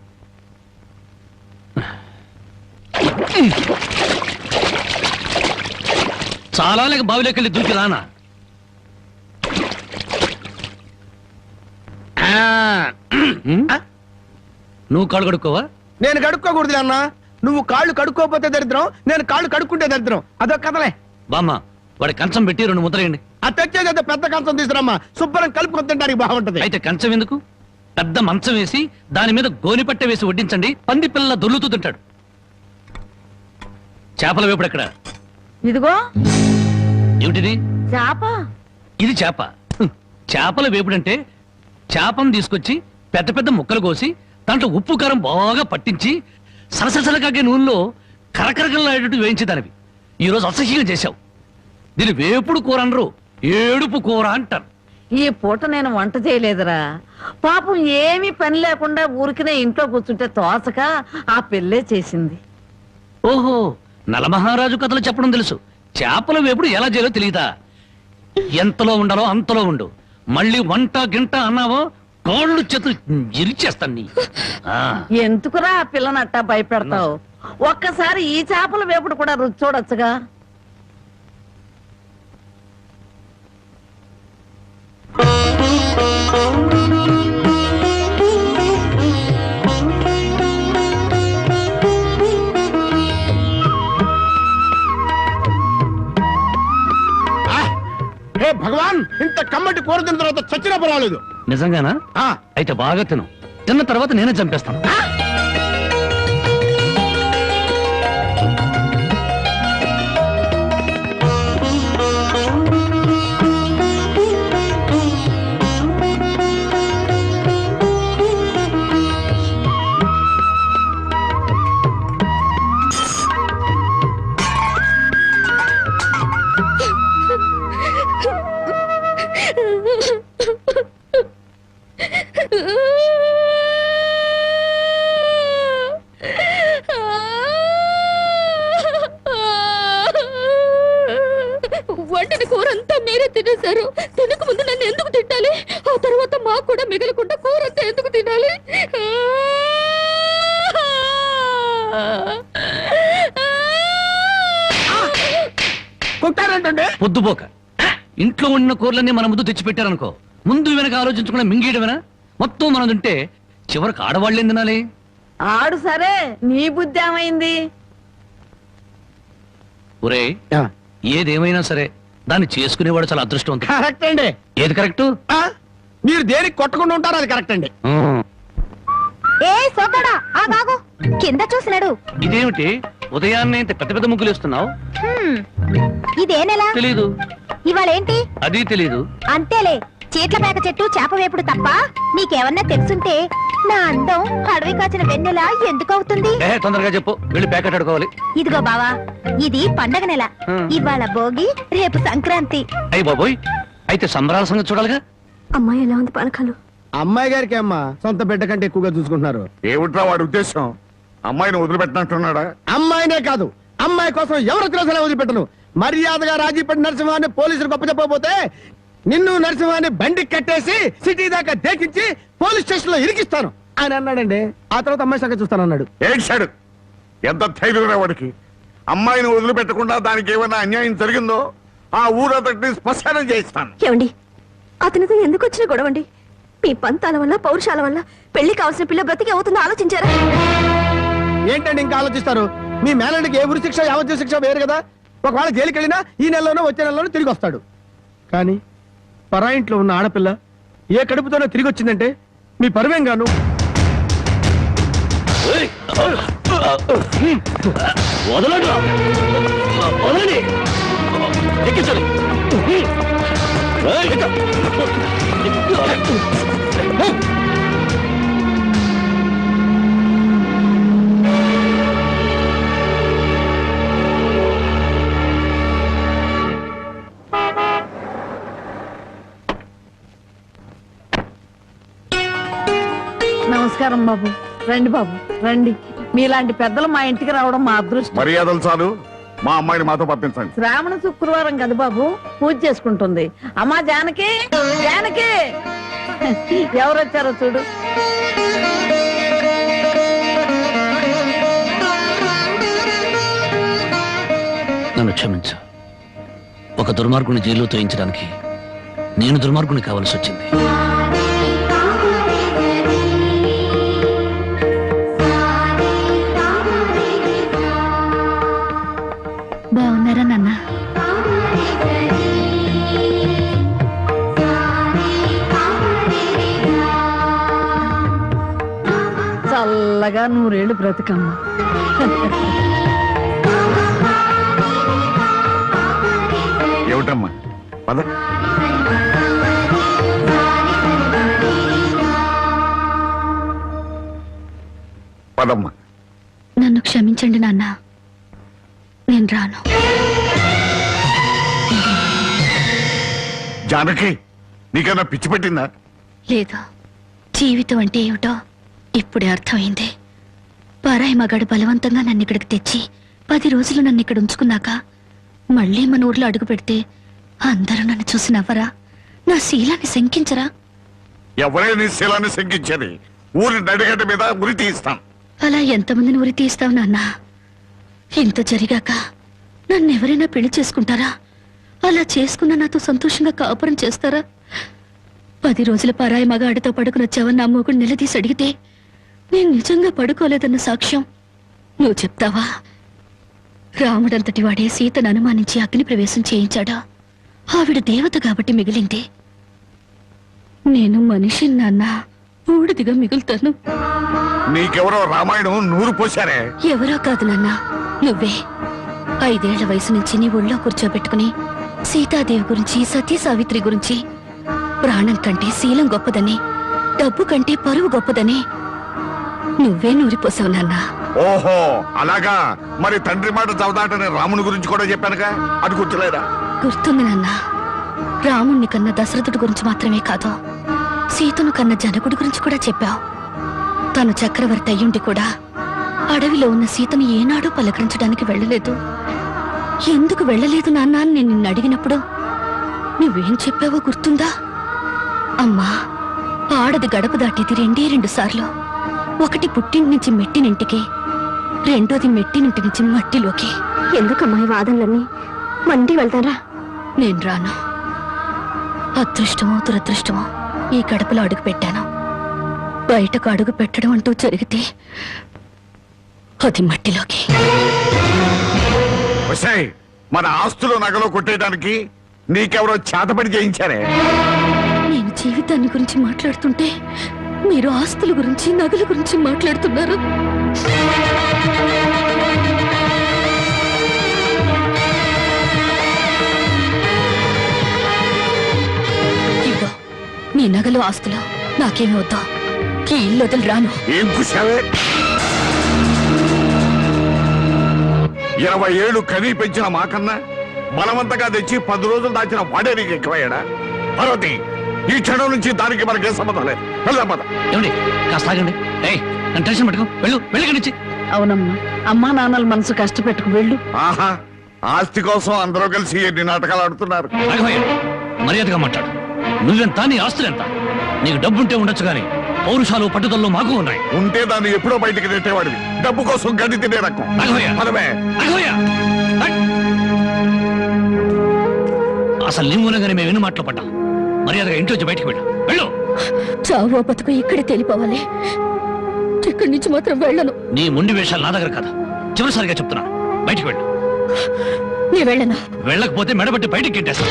చాలా లేక బావిలోకెళ్ళి దూకి రానా? నువ్వు కాళ్ళు కడుక్కోవా? నేను కడుక్కోకూడదు అన్నా. నువ్వు కాళ్ళు కడుక్కోపోతే దరిద్రం, నేను కాళ్ళు కడుక్కుంటే దరిద్రం. అదొక కథలే. బామ్మ, వాడి కంచం పెట్టి 2 ముద్రయండి. ఆ తెచ్చేదైతే పెద్ద కంచం తీసుకురమ్మా, శుభ్రం కలుపుకొని తింటానికి బాగుంటది. అయితే కంచం ఎందుకు? పెద్ద మంచం వేసి దాని మీద గోని పట్టె వేసి వడ్డించండి. పంది పిల్ల దొర్లుతూ తింటాడు. చేపల వేపుడు ఎక్కడ? ఇదిగో ఏమిటిది? చేప. ఇది చేప. చేపల వేపుడంటే చేపను తీసుకొచ్చి పెద్ద పెద్ద ముక్కలు కోసి దాంట్లో ఉప్పు కారం బాగా పట్టించి సలసలకాగే నూనెలో కరకరకలాడేటట్టు వేయించేదానివి. ఈరోజు అసహ్యంగా చేశావు. దీని వేపుడు కూర అనరు, ఏడుపు కూర అంటారు. ఈ పూట నేను వంట చేయలేదురా. పాపం ఏమీ పని లేకుండా ఊరికినే ఇంట్లో కూర్చుంటే తోచక ఆ పెళ్ళే చేసింది. ఓహో, నలమహారాజు కథలు చెప్పడం తెలుసు, చేపల వేపుడు ఎలా చేయాలో తెలియదా? ఎంతలో ఉండాలో అంతలో ఉండు. మళ్ళీ వంట గింట అన్నావో కాళ్ళు చేతులు ఇరిచేస్తాను నీ. ఎందుకురా ఆ పిల్లనట్టా భయపెడతావు? ఒక్కసారి ఈ చేపల వేపుడు కూడా రుచి చూడొచ్చుగా. హే భగవాన్, ఇంత కమ్మటి కూర తిన్న తర్వాత చచ్చినా పర్వాలేదు. నిజంగానా? అయితే బాగా తిను. తిన్న తర్వాత నేనే చంపేస్తాను. వండిన కూరంతా మీరే తినేశారు. తినక ముందు నన్ను ఎందుకు తిట్టాలి? ఆ తర్వాత మాకు కూడా మిగలకుండా కూరంతా ఎందుకు తినాలి? కొట్టారంటే పొద్దుపోక ఇంట్లో ఉన్న కూరలన్నీ మన ముందు తెచ్చి పెట్టారనుకో, ముందు వెనక ఆలోచించకుండా మింగేయడమేనా? మొత్తం మనం తింటే చివరికి ఆడవాళ్ళేం తినాలి? ఆడు సరే, నీ బుద్ధి ఏమైంది? ఒరే, ఏదేమైనా సరే దాన్ని చేసుకునేవాడు చాలా అదృష్టవంతుడు. కరెక్ట్ అండి. ఏది కరెక్ట్? మీరు దేనికి కొట్టకుండా ఉంటారు, అది కరెక్ట్ అండి. ఏ సోకడా ఆ బాగు కింద చూసినాడు. ఇదేమిటి ఉదయాన్నే ఇంత పెద్ద పెద్ద ముగ్గులు వేస్తున్నావు? ఇదే నెల తెలీదు. ఇవాళ ఏంటి? అది తెలీదు. అంతేలే, చీట్ల పేక చెట్టు చేప వేపుడు తప్ప నీకేమన్నా తెలుసుంటే నా అందం అడవి కాచిన వెన్నెల ఎందుకు అవుతుంది? తొందరగా చెప్పు, వెళ్ళి ప్యాకెట్ అడుకోవాలి. ఇదిగో బావా, ఇది పండగ నెల. ఇవాళ భోగి, రేపు సంక్రాంతి. అయ్యి బాబోయ్, అయితే సంబరాల సంగతి చూడాలిగా. అమ్మాయి ఎలా ఉంది పానకాలు? అమ్మాయి గారికి అమ్మా సొంత బిడ్డ కంటే ఎక్కువగా చూసుకుంటున్నారు. ఏమిట్రా వాడి ఉద్దేశం? అమ్మాయిని వదిలిపెట్టినట్టున్నాడా? అమ్మాయినే కాదు, అమ్మాయి కోసం ఎవరు తెలిసిన వదిలిపెట్టను. మర్యాదగా రాజీపడి నరసింహాన్ని పోలీసులు గొప్ప చెప్పకపోతే నిన్ను నరసింహాన్ని బండి కట్టేసి సిటీ దాకా దేకించి పోలీస్ స్టేషన్ లో ఇరికిస్తాను అని అన్నాడండి. ఆ తర్వాత అమ్మాయి సంగతి చూస్తానన్నాడు. ఏడ్చాడు. ఎంత ధైర్యం వాడికి! అమ్మాయిని వదిలిపెట్టకుండా దానికి ఏమైనా అన్యాయం జరిగిందో ఆ ఊరంతటిని శ్మశానం చేయిస్తాను. ఏమండి, అతనితో ఎందుకు వచ్చిన గొడవండి? మీ పంతాల వల్ల, పౌరుషాల వల్ల పెళ్లి కావాల్సిన పిల్ల బ్రతికి అవుతుందో ఆలోచించారా? ఏంటండి ఇంకా ఆలోచిస్తారు? మీ మేనడికి ఏ ఉరి శిక్ష, యావజ్జీవ శిక్ష వేరు కదా. ఒకవేళ జైలుకి వెళ్ళినా ఈ నెలలోనో వచ్చే నెలలోనో తిరిగి వస్తాడు. కానీ పరాయింట్లో ఉన్న ఆడపిల్ల ఏ కడుపుతోనో తిరిగి వచ్చిందంటే మీ పరువేం గాను. నమస్కారం బాబు. రండి బాబు, రండి. మీలాంటి పెద్దలు మా ఇంటికి రావడం మా అదృష్టం. మర్యాదలు చాలు, మా అమ్మాయిని మాతో పంపించండి. శ్రావణ శుక్రవారం కదా బాబు, పూజ చేసుకుంటుంది. అమ్మా జానకి, జానకి, ఎవరొచ్చారో చూడు. నన్ను క్షమించు. ఒక దుర్మార్గుని జైల్లో తోయించడానికి నేను దుర్మార్గుని కావాల్సి వచ్చింది. బాగున్నారా నాన్న? చల్లగా నూరేళ్ళు బ్రతికమ్మా. ఏమిటమ్మా? పద. పదమ్మా. నన్ను క్షమించండి నాన్న, నేను రాను. జానకి, నీకన్నా పిచ్చి పెట్టిందా? లేదు, జీవితం అంటే ఏమిటో ఇప్పుడే అర్థమైంది. పరాయి మగాడు బలవంతంగా నన్ను ఇక్కడికి తెచ్చి 10 రోజులు నన్ను ఇక్కడ ఉంచుకున్నాక మళ్ళీ మన ఊర్లో అడుగు పెడితే అందరూ నన్ను చూసి నవ్వరా? నా శీలాన్ని శంకించరా? ఎవరైనా శీలాన్ని శంకించేది? ఊరి నడిగడ్డ మీద ఉరి తీస్తాం. అలా ఎంతమందిని ఉరి తీస్తావు నాన్న? ఇంత జరిగాక నన్నెవరైనా పెళ్లి చేసుకుంటారా? అలా చేసుకున్న నాతో సంతోషంగా కాపురం చేస్తారా? 10 రోజుల పరాయి మగాడితో పడుకుని వచ్చావని నా మొగుడు నిలదీసి అడిగితే నేను నిజంగా పడుకోలేదన్న సాక్ష్యం నువ్వు చెప్తావా? రాముడంతటి వాడే సీతను అనుమానించి అగ్ని ప్రవేశం చేయించాడా? ఆవిడ దేవత కాబట్టి మిగిలింది. నేను మనిషి నాన్న, బూడిదిగా మిగులుతాను. నీకెవరో రామాయణం నూరు పోశారే. ఎవరో కాదు నాన్న, నువ్వే. 5 ఏళ్ల వయసు నుంచి నీ ఒళ్ళో కూర్చోబెట్టుకుని సీతాదేవి గురించి, సతీ సావిత్రి గురించి, ప్రాణం కంటే శీలం గొప్పదని, డబ్బు కంటే పరువు గొప్పదని నువ్వే నూరిపోసావు నాన్న. ఓహో అలాగా. మరి తండ్రి మాట చవదాటని రాముని గురించి కూడా చెప్పానుగా, అది గుర్తులేదా? గుర్తుంది నాన్న. రాముణ్ణి కన్నా దశరథుడి గురించి మాత్రమే కాదు, సీతను కన్న జనకుడి గురించి కూడా చెప్పావు. తను చక్రవర్తి అయ్యుండి కూడా అడవిలో ఉన్న సీతను ఏనాడూ పలకరించడానికి వెళ్ళలేదు. ఎందుకు వెళ్ళలేదు నాన్న అని నేను నిన్ను అడిగినప్పుడు నువ్వేం చెప్పావో గుర్తుందా? అమ్మా, ఆడది గడప దాటేది 2 సార్లు. ఒకటి పుట్టింటి నుంచి మెట్టినింటికి, రెండోది మెట్టినింటి నుంచి మట్టిలోకి. ఎందుకమ్మా ఈ వాదనలన్నీ? మండి వెళ్తారా? నేను రాను. అదృష్టమో దురదృష్టమో ఈ గడపలో అడుగు పెట్టాను. బయటకు అడుగు పెట్టడం అంటూ జరిగితే అది మట్టిలోకి. ఒసేయ్, మన ఆస్తులు నగలు కొట్టేయడానికి నీకెవరో చేతపడి చేయించారే? నేను జీవితాన్ని గురించి మాట్లాడుతుంటే మీరు ఆస్తుల గురించి, నగల గురించి మాట్లాడుతున్నారు. ఇదిగో నీ నగలు, ఆస్తులు నాకేమి వద్దా. ఈ ఇల్లు వదిలి రాను. ఏం కుషావే? 20 ఏళ్ళు కనీ పెంచిన మాకన్నా బలవంతంగా తెచ్చి 10 రోజులు దాచిన వాడే నీకు ఎక్కువయ్యాడా? పార్వతి, ఈ క్షణం నుంచి దానికి మనకే సంబంధం లేదు. వెళ్దాం పద. ఏమండి కాస్త ఆగండి. నన్ను టెన్షన్ పెట్టుకో. వెళ్ళి. అవునమ్మా, అమ్మా నాన్నల మనసు కష్టపెట్టుకు వెళ్ళు. ఆహా, ఆస్తి కోసం అందరూ కలిసి ఎన్ని నాటకాలు ఆడుతున్నారు. మర్యాదగా మాట్లాడు. నువ్వెంత, నీ ఆస్తులెంత? నీకు డబ్బుంటే ఉండొచ్చు గాని పౌరుషాలు, పట్టుదల్లో మాకు ఉన్నాయి. ఉంటే దాన్ని ఎప్పుడో బయటికి నెట్టేవాడివి. డబ్బు కోసం గడ్డి తినే రకం. పదవే. అసలు నీ మూలంగానే మేము ఎన్ని మాటలు పడ్డాం. మర్యాదగా ఇంట్లోంచి బయటికి వెళ్ళు. చావో బతుకు ఇక్కడే తెలిపోవాలి. ఇక్కడి నుంచి మాత్రం వెళ్ళను. నీ ముండి వేషాలు నా దగ్గర కదా. చివరిసారిగా చెప్తున్నా, బయటికి వెళ్ళు. నీ వెళ్ళను. వెళ్ళకపోతే మెడబట్టి బయటికి గిట్టేస్తా.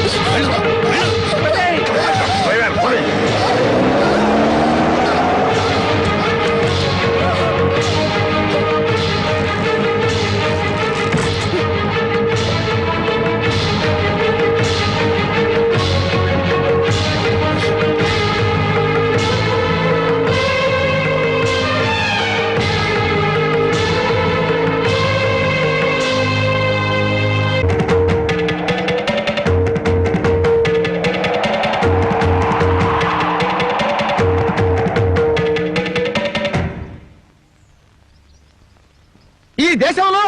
ఈ దేశంలో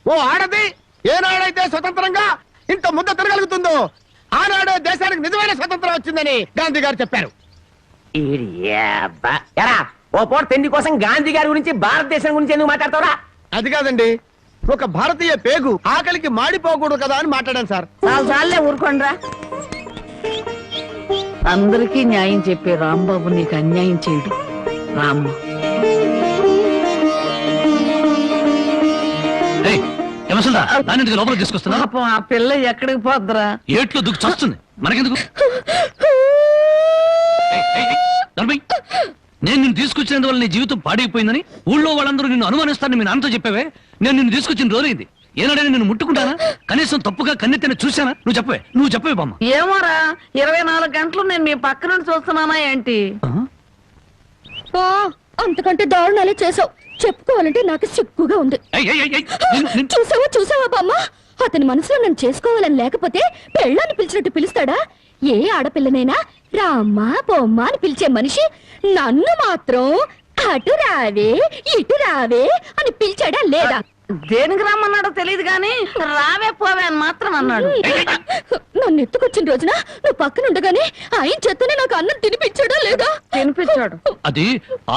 ఓ ఆడది ఏనాడైతే స్వతంత్రంగా ఇంత ముద్ద తిరగలుగుతుందో ఆనాడే దేశానికి నిజమైన స్వతంత్రం వచ్చిందని గాంధీ గారు చెప్పారు. ఎరా ఓ పూట తిండి కోసం గాంధీ గారి గురించి, భారతదేశం గురించి ఎందుకు మాట్లాడతావురా? అది కాదండి, ఒక భారతీయ పేగు ఆకలికి మాడిపోకూడదు కదా అని మాట్లాడాను సార్. చాలే ఊరుకోండ్రా. అందరికీ న్యాయం చెప్పే రాంబాబు నీకు అన్యాయం చేయడు. రామ్మ, లోపలికి తీసుకొస్తున్నా. పాపం ఆ పిల్ల ఎక్కడికి పోద్దురా? ఏట్లో దుక్కు చస్తుంది, మనకెందుకు? నేను నిన్ను తీసుకొచ్చినందువల్ల నీ జీవితం పాడైపోయిందని ఊళ్ళో వాళ్ళందరూ నిన్ను అనుమానిస్తారని మీ నాన్నతో చెప్పావే. నేను నిన్ను తీసుకొచ్చిన రోజైంది. ఏనాడైనా నేను ముట్టుకుంటానా? కనీసం తప్పుగా కన్నెత్తిన చూశానా? నువ్వు చెప్పవే బామ్మ. ఏమోరా, 24 గంటలు నేను మీ పక్క నుండి చూస్తున్నానా ఏంటి? అంతకంటే దారుణాలే చేసావు. చెప్పుకోవాలంటే నాకు సిగ్గుగా ఉంది. చూసావా బామ్మ, అతని మనసులో నన్ను చేసుకోవాలని లేకపోతే పెళ్ళాన్ని పిలిచినట్టు పిలుస్తాడా? ఏ ఆడపిల్లనైనా రామ్మా బొమ్మ అని పిలిచే మనిషి నన్ను మాత్రం అటు రావే ఇటు రావే అని పిలిచాడా లేదా? దేనికి రమ్మన్నాడో తెలియదు గాని రావే పోవే అని మాత్రం అన్నాడు. నన్ను ఎత్తుకొచ్చిన రోజున నువ్వు పక్కన ఉండగానే ఆయన చేతనే నాకు అన్నం తినిపించాడా లేదా? తినిపించాడు. అది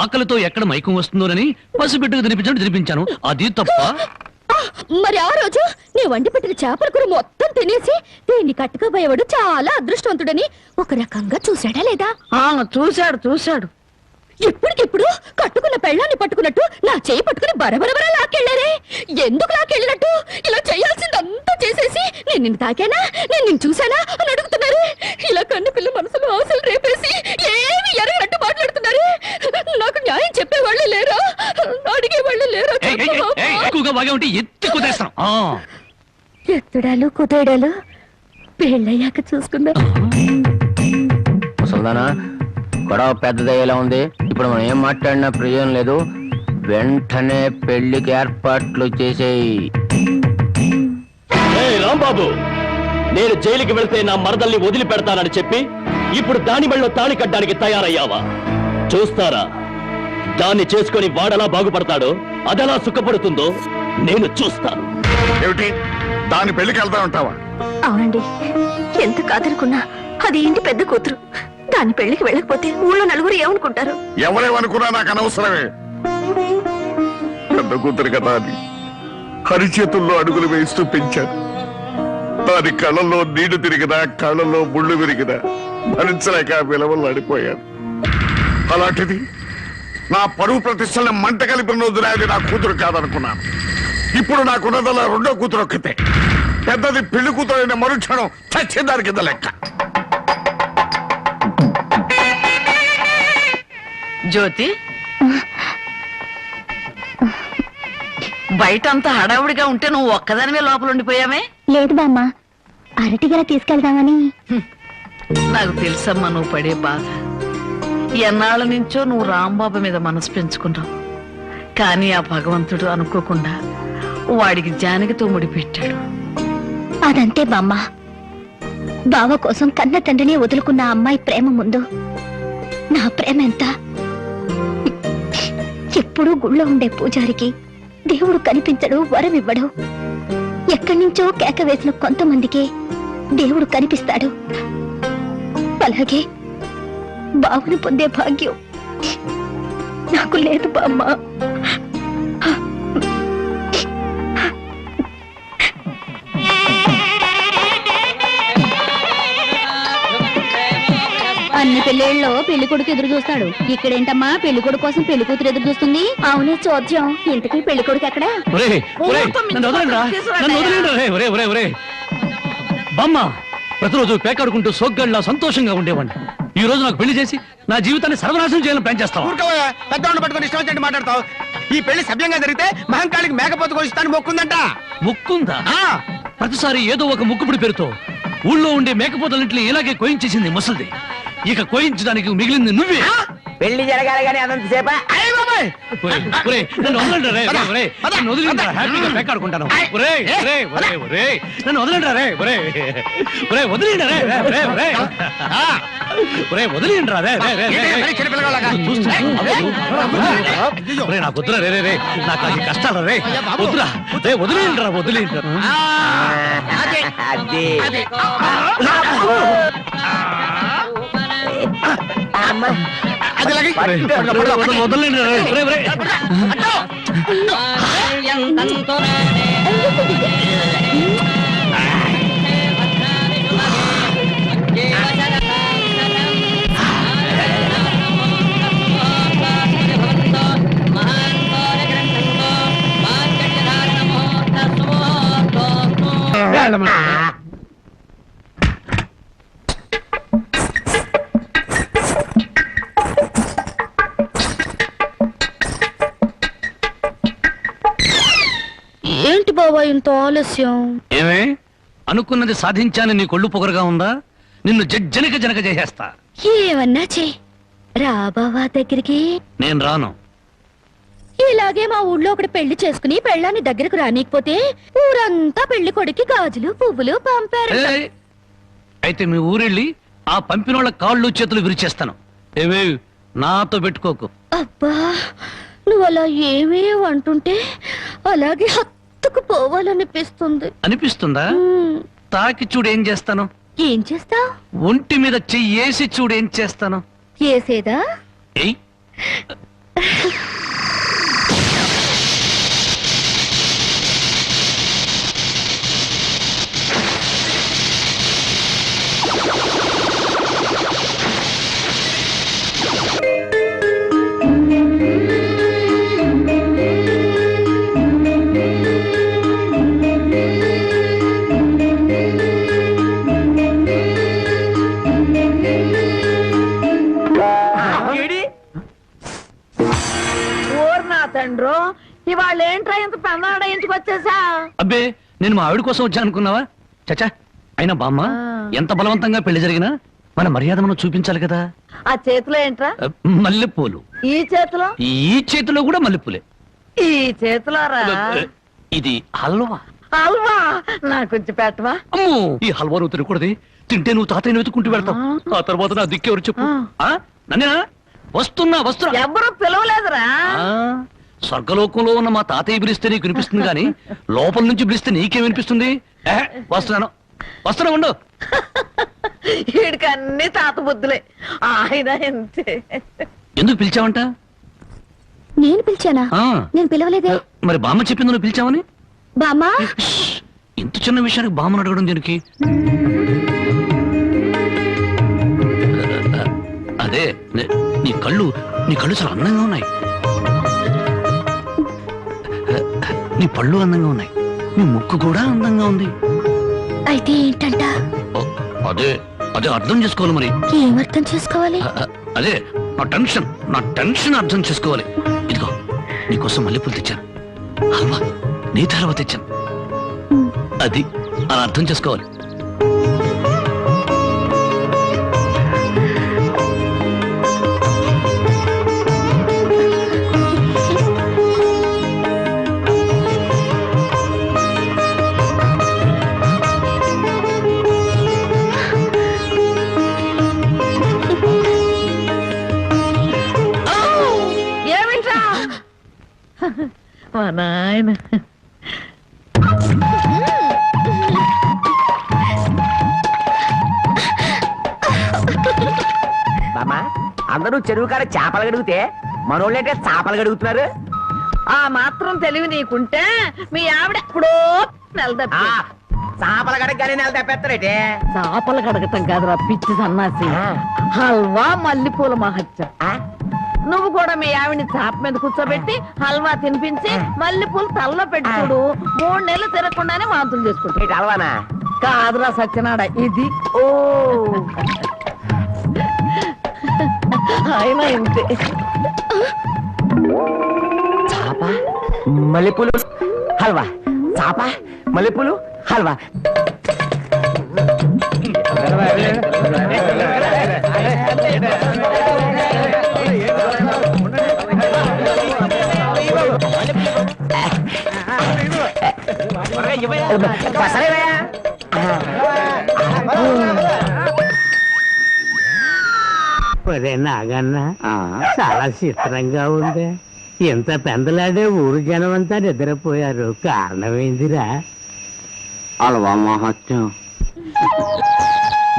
ఆకలితో ఎక్కడ మైకం వస్తుందోనని పసిబిడ్డకు తినిపించాను. అది తప్ప. మరి ఆ రోజు నీ వండి పెట్టిన చేపల కూర మొత్తం తినేసి దీన్ని కట్టుకోబోయేవాడు చాలా అదృష్టవంతుడని ఒక రకంగా చూశాడా లేదా? చూశాడు. ఎప్పటికిప్పుడు కట్టుకున్న పెళ్ళాన్ని పట్టుకున్నట్టు నా చేయి పట్టుకుని బరబరబర లాక్కెళ్ళారే. ఎందుకు లాక్కెళ్ళినట్టు? ఇలా చేయాల్సిందంతా చేసేసి నేను నిన్ను తాకానా, నేను నిన్ను చూశానా అని అడుగుతున్నారు. ఇలా కన్ను పిల్ల మనసులో ఆశలు రేపేసి ఏమి ఎరగనట్టు మాట్లాడుతున్నారు. నాకు న్యాయం చెప్పేవాళ్ళు లేరా? అడిగేవాళ్ళు లేరా? ఎత్తుడాలు కుదేడాలు పెళ్ళయ్యాక చూసుకుందా. ముసల్దానా, గొడవ పెద్దదయ్యేలా ఉంది. ఇప్పుడు మనం ఏం మాట్లాడినా ప్రయోజనం లేదు. వెంటనే పెళ్లికి ఏర్పాట్లు చేసేయి. రాంబాబు, నేను జైలుకి వెళ్తే నా మరదల్ని వదిలిపెడతానని చెప్పి ఇప్పుడు దాని మెళ్ళలో తాళి కట్టడానికి తయారయ్యావా? చూస్తారా దాన్ని చేసుకొని వాడెలా బాగుపడతాడో, అదెలా సుఖపడుతుందో నేను చూస్తాను. ఏమిటి దాని పెళ్లికి వెళ్తా ఉంటావా? అవునండి, ఎంత కాదనుకున్నా అది ఇంటి పెద్ద కూతురు. దాని పెళ్లికి వెళ్ళకపోతే ఊళ్ళో నలుగురు ఏమనుకుంటారు? ఎవరేమనుకున్నా నాకు అనవసరమే. పెద్ద కూతురు కదా అని హరిచేతుల్లో అడుగులు వేస్తూ పెంచాను. దాని కళ్ళల్లో నీళ్లు తిరిగినా, కళ్ళల్లో ముళ్ళు విరిగినా భరించలేక విలవలు అడిపోయాను. అలాంటిది నా పరువు ప్రతిష్టలను మంట కలిపిన రోజున అది నా కూతురు కాదనుకున్నాను. ఇప్పుడు నాకున్నదల్లా రెండో కూతురు ఒక్కతే. పెద్దది పెళ్లి కూతురు అయిన మరుక్షణం చచ్చేదాని కింద లెక్క. జ్యోతి, బయటంతా హడావుడిగా ఉంటే నువ్వు ఒక్కదానివే లోపల ఉండిపోయామే? లేదు బామ్మ, అరటిగల తీసుకెళ్దామని. నాకు తెలుసమ్మా నువ్వు పడే బాధ. ఎన్నాళ్ళ నుంచో నువ్వు రాంబాబు మీద మనసు పెంచుకున్నావు. కానీ ఆ భగవంతుడు అనుకోకుండా వాడికి జానకితో ముడిపెట్టాడు. అదంతే బామ్మ. బావ కోసం కన్న తండ్రిని వదులుకున్న అమ్మాయి ప్రేమ ముందు నా ప్రేమ ఎంత? ఎప్పుడూ గుళ్ళో ఉండే పూజారికి దేవుడు కనిపించడు, వరం ఇవ్వడు. ఎక్కడి నుంచో కేక వేసిన కొంతమందికే దేవుడు కనిపిస్తాడు. అలాగే బావును పొందే భాగ్యం నాకు లేదు బామ్మ. అన్ని పెళ్ళిళ్ళలో పెళ్లి కొడుకు ఎదురు చూస్తాడు. ఇక్కడేంటమ్మా పెళ్లి కొడుకు కోసం పెళ్లి కూతురు ఎదురు చూస్తుంది? అవునే చోద్యం. ఇంతకీ పెళ్లి కొడుకు ఎక్కడా? బామ్మ, ప్రతిరోజు పేకాడుకుంటూ సోగ్గాళ్ళ సంతోషంగా ఉండేవాడిని. ఈ రోజు నాకు పెళ్లి చేసి నా జీవితాన్ని సర్వనాశనం చేయాలని ప్లాన్ చేస్తావు. పెద్దవాళ్ళు పట్టుకొని ఇష్టం వచ్చినట్టు మాట్లాడతావు. ఈ పెళ్లి సభ్యంగా జరిగితే మహంకాళికి మేకపోతు కోసిస్తాను మొక్కుందంట. ముక్కుందా? ప్రతిసారి ఏదో ఒక ముక్కుపుడి పేరుతో ఊళ్ళో ఉండే మేకపోతలింట్లో ఇలాగే కోయించేసింది ముసలిది. ఇక కోయించడానికి మిగిలింది నువ్వే. పెళ్లి జరగాలి కానీ అదంతసేపా? నన్ను వదలండి రే, నన్ను వదిలిండ్రా, హ్యాపీగా పేకాడుకుంటాను. నన్ను వదలండి రే, వదిలిండ్రా నాకు వద్దురా రే, నాకు అది కష్టాలు రే, వద్దురా రే, వదిలిండ్రా. వదలండి రే. ఏంటి బాబా ఇంత ఆలస్యం? ఏమే అనుకున్నది సాధించాని నీ కొళ్ళు పొగరుగా ఉందా? నిన్ను జనక చేసేస్తా. ఏమన్నా చే రా బావా దగ్గరికి. నేను రాను. ఇలాగే మా ఊళ్ళో ఒకటి పెళ్లి చేసుకుని పెళ్ళాన్ని దగ్గరకు రానికపోతే ఊరంతా పెళ్లి కొడుకి గాజులు పువ్వులు పంపారు. అయితే మీ ఊరెళ్ళి ఆ పంపినోళ్ళ కాళ్ళు చేతులు విరిచేస్తాను. ఏవే నాతో పెట్టుకోకు. అబ్బా, నువ్వు అలా ఏమీ అంటుంటే అలాగే ఎత్తుకుపోవాలనిపిస్తుంది. అనిపిస్తుందా? తాకి చూడు ఏం చేస్తాను. ఏం చేస్తావ్? ఒంటి మీద చెయ్యేసి చూడు ఏం చేస్తాను. ఏసేదా? ఏయ్ తండ్రో ఇవాళ ఏంట్రా ఇంత పెన్నాడ ఇంటికొచ్చేసా? అబ్బే నేను మా ఆవిడ కోసం వచ్చా అనుకున్నావా? చచ్చా, అయినా బామ్మ ఎంత బలవంతంగా పెళ్లి జరిగినా మన మర్యాద మనం చూపించాలి కదా. ఆ చేతిలో ఏంట్రా? మల్లెపూలు. ఈ చేతిలో? ఈ చేతిలో కూడా మల్లెపూలే. ఈ చేతిలో రా. ఇది హల్వా. హల్వా నాకు కొంచెం పెట్టవా? అమ్మో, ఈ హల్వా నువ్వు తినకూడదు. తింటే నువ్వు తాతయ్యను వెతుకుంటూ వెళ్తావు. ఆ తర్వాత నా దిక్కెవరు చెప్పు. నన్నేనా? వస్తున్నా వస్తున్నా. ఎవరు పిలవలేదురా. స్వర్గలోకంలో ఉన్న మా తాతయ్య పిలిస్తే నీకు వినిపిస్తుంది కానీ లోపల నుంచి పిలిస్తే నీకేం వినిపిస్తుంది? వస్తున్నాను వస్తున్నా ఉండు. వీడికి అన్ని తాత బుద్ధులే. ఆయన అంతే. ఎందుకు పిలిచావంట? నేను పిలిచానా? నేను పిలవలేదే. మరి బామ్మ చెప్పింది నువ్వు పిలిచావని. బామ్మా, ఇంత చిన్న విషయానికి బామ్మను అడగడం దీనికి? అదే నీ కళ్ళు చాలా అందంగా ఉన్నాయి. నీ పళ్ళు అందంగా ఉన్నాయి. నీ ముక్కు కూడా అందంగా ఉంది. అయితే ఏంటంట? అదే అదే అర్థం చేసుకోవాలి. మరి ఏం అర్థం చేసుకోవాలి? అదే నా టెన్షన్ అర్థం చేసుకోవాలి. ఇదిగో నీకోసం మల్లెపూలు తెచ్చాను. హల్వా నీ తర్వాత తెచ్చాను. అది అలా అర్థం చేసుకోవాలి. మా నాయన బామ్మా, అందరూ చెరువు కాడ చేపలు గడిగితే మనోళ్ళంటే చేపలు గడుగుతున్నారు. ఆ మాత్రం తెలివి నీకుంటే మీ ఆవిడ ఎప్పుడో నెలదప్పి. చేపలు గడగగానే నెల తప్పేస్తారేటే. చేపలు కడగటం కాదురా పిచ్చి సన్నాసి. హల్వా మల్లెపూల మహత్యం. నువ్వు కూడా మీ ఆవిడ్ని చాప మీద కూర్చోబెట్టి హల్వా తినిపించి మల్లెపూలు తలలో పెట్టి చూడు. 3 నెలలు తిరగకుండానే వాంతులు చేసుకుంటా. హల్వానా? కాదురా సత్యనాడ, ఇది. ఓ ఆయన ఇంతే. చాప మల్లెపూలు హల్వా, చాప మల్లెపూలు హల్వా. నాగన్న చాలా చిత్రంగా ఉంది. ఎంత పెందలాడే ఊరు జనం అంతా నిద్రపోయారు. కారణమైందిరా హల్వా మహత్యం.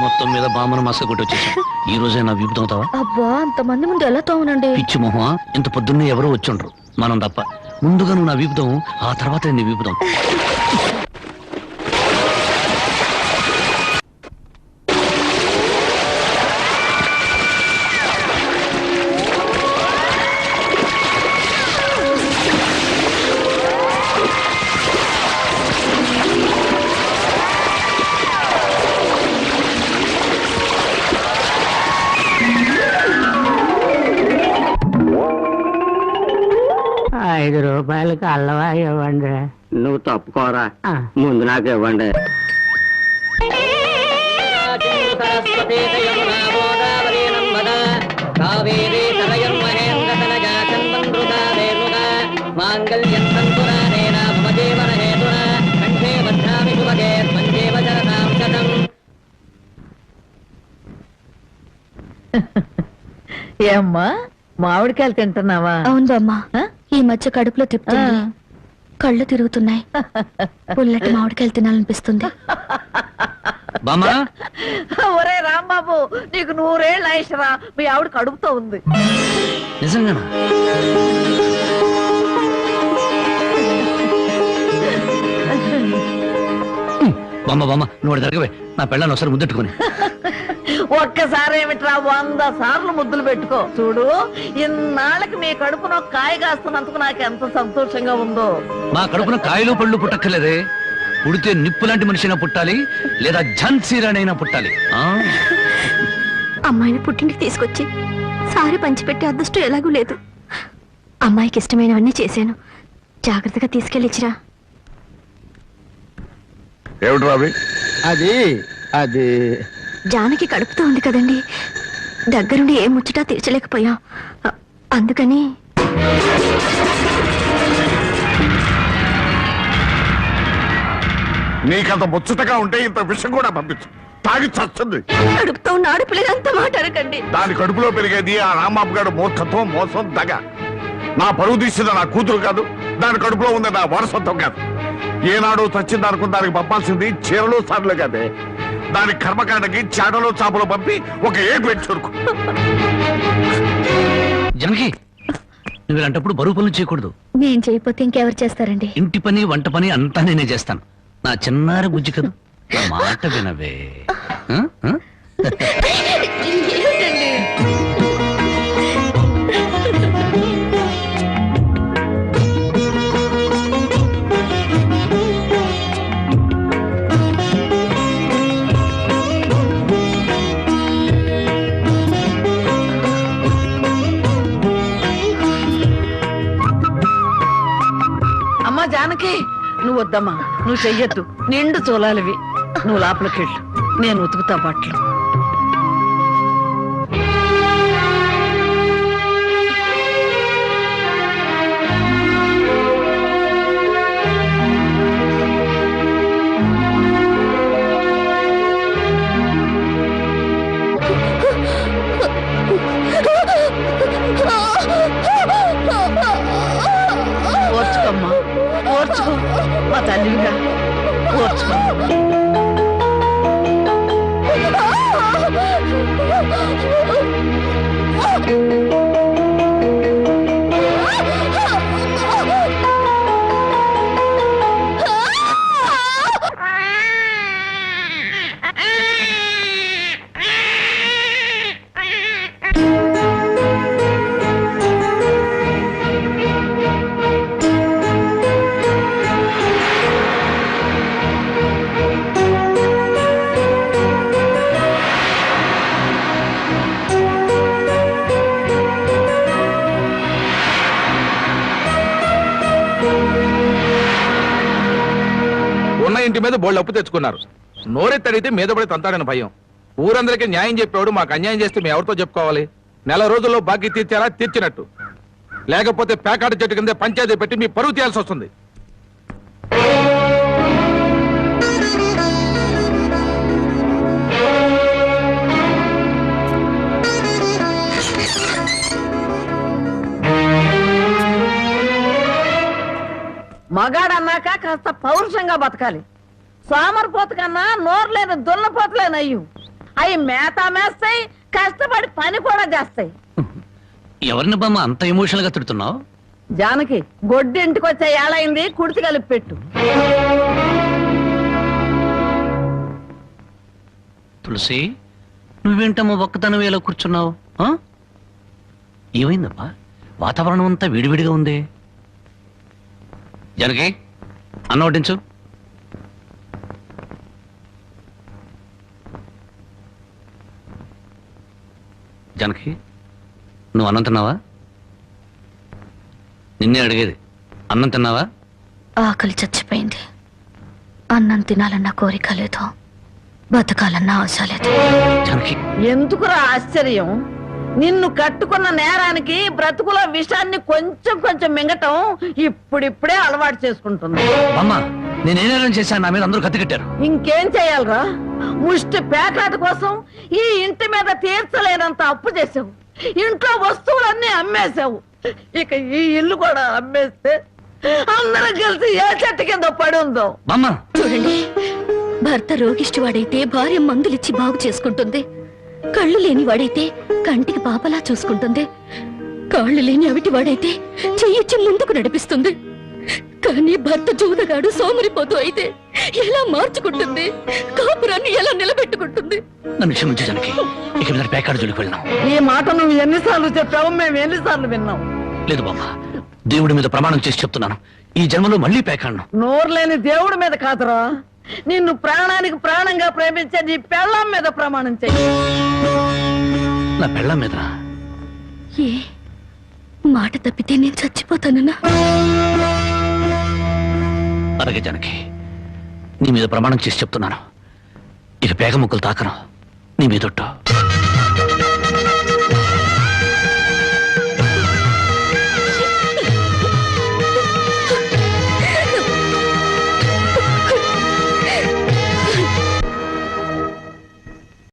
మొత్తం మీద బామ్మను మసక కొట్టి వచ్చేసాం. ఈ రోజే నా వీపు తోముతావా? అబ్బా, అంతమంది ముందు ఎలా తోమనండి? పిచ్చి మొహమా, ఇంత పొద్దున్నే ఎవరో వచ్చుండ్రు మనం తప్ప. ముందుగా నువ్వు నా వీపుతావు, ఆ తర్వాత నీ వీపుతాం. ₹5 అల్లవా ఇవ్వండి. నువ్వు తప్పుకోరా, ముందు నాకు ఇవ్వండి. ఏమ్మా మామిడికాయలు తింటున్నావా? అవును బామ్మ, ఈ మధ్య కడుపులో తిప్పుతుంది. కళ్ళు తిరుగుతున్నాయి. పుల్లటి మామిడికాయలు తినాలనిపిస్తుంది. బామ్మా ఒరే రాంబాబు, నీకు 100 ఏళ్ళు ఆయుషరా. మీ ఆవిడ కడుపుతో ఉంది. నిజంగానా? బామ్మ బామ్మ నువ్వు జరగవే, నా పెళ్ళాన్ని ఒకసారి ముద్దెట్టుకుని. ఒక్కసారి ఏమిట్రా 100 సార్లు ముద్దులు పెట్టుకో. చూడు, ఇన్నాళ్ళకి మీ కడుపున ఒక కాయ కాస్తున్నందుకు నాకు ఎంత సంతోషంగా ఉందో. మా కడుపున కాయలు పళ్ళు పుట్టక్కర్లేదే, పుడితే నిప్పు లాంటి మనిషినా పుట్టాలి, లేదా ఝాన్సీ రాణైనా పుట్టాలి. అమ్మాయిని పుట్టింటికి తీసుకొచ్చి సారి పంచిపెట్టే అదృష్టం ఎలాగూ లేదు. అమ్మాయికి ఇష్టమైనవన్నీ చేశాను. జాగ్రత్తగా తీసుకెళ్ళిచ్చిరా. ఏమిటి రావి? అది అది జానకి కడుపుతో ఉంది కదండి, దగ్గరుండి ఏ ముచ్చటా తీర్చలేకపోయాం. అందుకని నీకంత ముచ్చటగా ఉంటే ఇంత విషయం కూడా పంపించు. తాగి చస్తుంది. కడుపుతో ఉన్న ఆడపిల్లలంతా మాట అనకండి. దాని కడుపులో పెరిగేది ఆ రాంబాబు గారు మూర్ఖత్వం, మోసం, దగ. నా పరువు తీసింది నా కూతురు కాదు, దాని కడుపులో ఉంది నా వారసత్వం కాదు. ఏనాడు చచ్చింది అనుకున్న దానికి పంపాల్సింది చీరలు సార్లు కాదే. దాని కర్మకాండకి చాటలో చాపలు పంపి ఒక ఏడు పెట్టి చురుకు. జనకి, నువ్వు ఇలాంటప్పుడు బరువు పనులు చేయకూడదు. నేను చేయకపోతే ఇంకెవరు చేస్తారండి? ఇంటి పని వంట పని అంతా నేనే చేస్తాను. నా చిన్నారి బుజ్జి కదా, నా మాట వినవే. అమ్మా జానకి, నువ్వు వద్దమ్మా, నువ్వు చెయ్యొద్దు. నిండు చూలాలివి. నువ్వు లోపలికెళ్ళు, నేను ఉతుకుతా బట్టలు. ఓర్చుకోమ్మా, ఓర్చుకో. మా తల్లిగా ఓర్చుకో. ఉన్న ఇంటి మీద బోళ్ళు అప్పు తెచ్చుకున్నారు. నోరెత్తడితే మీద పడి తంతాడని భయం. ఊరందరికీ న్యాయం చెప్పేవాడు మాకు అన్యాయం చేస్తే మేము ఎవరితో చెప్పుకోవాలి? నెల రోజుల్లో బాకీ తీర్చారా? తీర్చినట్టు. లేకపోతే పేకాట చెట్టు కింద పంచాయతీ పెట్టి మీ పరువు తీయాల్సి వస్తుంది. మగాడన్నాక కాస్త పౌరుషంగా బతకాలి. సోమరిపోతు కన్నా నోరులేని దున్నపోతులేనయ్యు. అవి మేత మేస్తాయి, కష్టపడి పని కూడా చేస్తాయి. ఎవరిని బామ్మ అంత ఎమోషనల్ గా తిడుతున్నావు? జానకి, గొడ్డు ఇంటికి వచ్చే ఏళైంది, కుడితి కలిపి పెట్టు. తులసి, నువ్వేంటమ్మా ఒక్కతనం ఎలా కూర్చున్నావు? ఏమైందమ్మా? వాతావరణం అంతా విడివిడిగా ఉంది. జనకి, అన్నం వడ్డించు. జనకి, నువ్వు అన్నం తిన్నావా? నిన్నే అడిగేది. అన్నం తిన్నావా? ఆకలి చచ్చిపోయింది. అన్నం తినాలన్న కోరిక లేదు, బతకాలన్న ఆశ లేదు. జనకి, ఎందుకురా ఆశ్చర్యం? నిన్ను కట్టుకున్న నేరానికి బ్రతుకుల విషాన్ని కొంచెం కొంచెం మింగటం ఇప్పుడిప్పుడే అలవాటు చేసుకుంటుంది. అమ్మా, నేనేం చేశాను? నా మీద అందరూ కత్తి కట్టారు. ఇంకేం చేయాలరా? ముష్టి పేకాట కోసం ఈ ఇంటి మీద తీర్చలేనంత అప్పు చేసావు. ఇంట్లో వస్తువులన్నీ అమ్మేశావు. ఇక ఈ ఇల్లు కూడా అమ్మేస్తే అందరం కలిసి ఏ చెట్టు కింద పడి ఉందో. బామ్మ చూడండి, భర్త రోగిష్టి వాడైతే భార్య మందులిచ్చి బాగు చేసుకుంటుంది. కళ్ళు లేని వాడైతే కంటికి పాపలా చూసుకుంటుంది. కాళ్ళు లేని అవిటి వాడైతే చెయ్యిచ్చి ముందుకు నడిపిస్తుంది. కానీ భర్త జూదగాడు సోమరిపోతూ అయితే ఎలా మార్చుకుంటుంది? కాపురాన్ని ఎలా నిలబెట్టుకుంటుంది? నన్ను క్షమించు జానకి, ఇక మీద పేకాడు జోలికి వెళ్ళినాం. ఈ మాట నువ్వు ఎన్నిసార్లు చెప్పావు, మేము ఎన్నిసార్లు విన్నాం. లేదు బామ్మ, దేవుడి మీద ప్రమాణం చేసి చెప్తున్నాను, ఈ జన్మలో మళ్ళీ పేకాడను. నోరు లేని దేవుడి మీద కాదురా, నిన్ను ప్రాణానికి ప్రాణంగా ప్రేమించే నీ పెళ్ళాం మీద ప్రమాణం చెయ్యి. నా పెళ్ళాం మీద ఏ మాట తప్పితే నేను చచ్చిపోతానన్నా? అలాగే జానకి, నీ మీద ప్రమాణం చేసి చెప్తున్నాను, ఇక పేగ ముక్కలు తాకను, నీ మీదొట్టు.